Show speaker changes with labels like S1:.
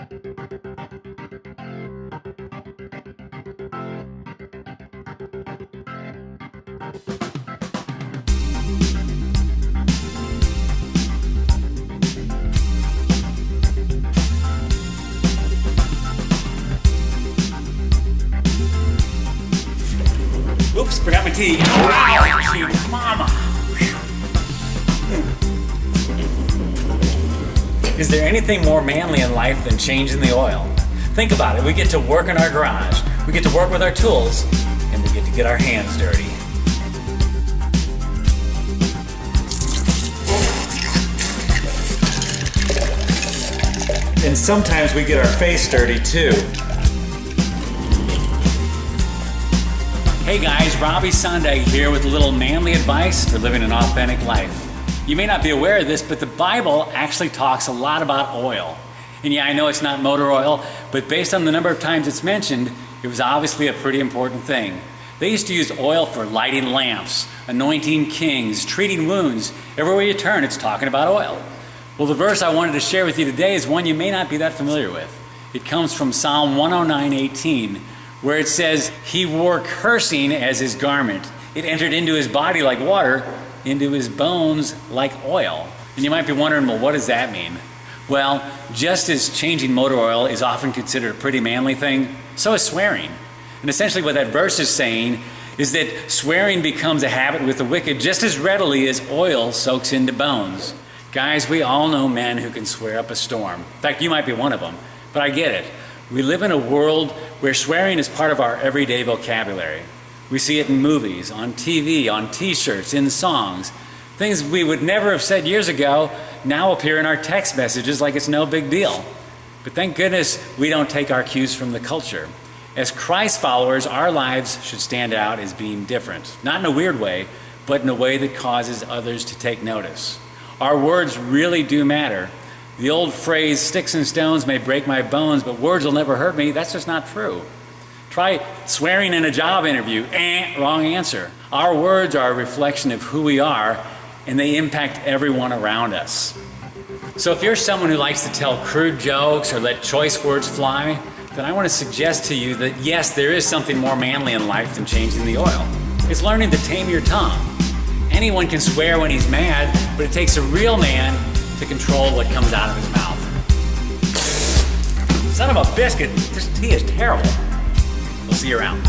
S1: Oops, forgot my tea. Ouch, mama. Is there anything more manly in life than changing the oil? Think about it. We get to work in our garage, we get to work with our tools, and we get to get our hands dirty. And sometimes we get our face dirty too. Hey guys, Robbie Sondag here with a little manly advice for living an authentic life. You may not be aware of this, but the Bible actually talks a lot about oil. And yeah, I know it's not motor oil, but based on the number of times it's mentioned, it was obviously a pretty important thing. They used to use oil for lighting lamps, anointing kings, treating wounds. Everywhere you turn, it's talking about oil. Well, the verse I wanted to share with you today is one you may not be that familiar with. It comes from Psalm 109:18, where it says, "He wore cursing as his garment. It entered into his body like water, into his bones like oil." And you might be wondering, well, what does that mean? Well, just as changing motor oil is often considered a pretty manly thing, so is swearing. And essentially what that verse is saying is that swearing becomes a habit with the wicked just as readily as oil soaks into bones. Guys, we all know men who can swear up a storm. In fact, you might be one of them, but I get it. We live in a world where swearing is part of our everyday vocabulary. We see it in movies, on TV, on t-shirts, in songs. Things we would never have said years ago now appear in our text messages like it's no big deal. But thank goodness we don't take our cues from the culture. As Christ followers, our lives should stand out as being different. Not in a weird way, but in a way that causes others to take notice. Our words really do matter. The old phrase, "Sticks and stones may break my bones, but words will never hurt me," that's just not true. Try swearing in a job interview. Wrong answer. Our words are a reflection of who we are, and they impact everyone around us. So if you're someone who likes to tell crude jokes or let choice words fly, then I want to suggest to you that yes, there is something more manly in life than changing the oil. It's learning to tame your tongue. Anyone can swear when he's mad, but it takes a real man to control what comes out of his mouth. Son of a biscuit, this tea is terrible. We'll see you around.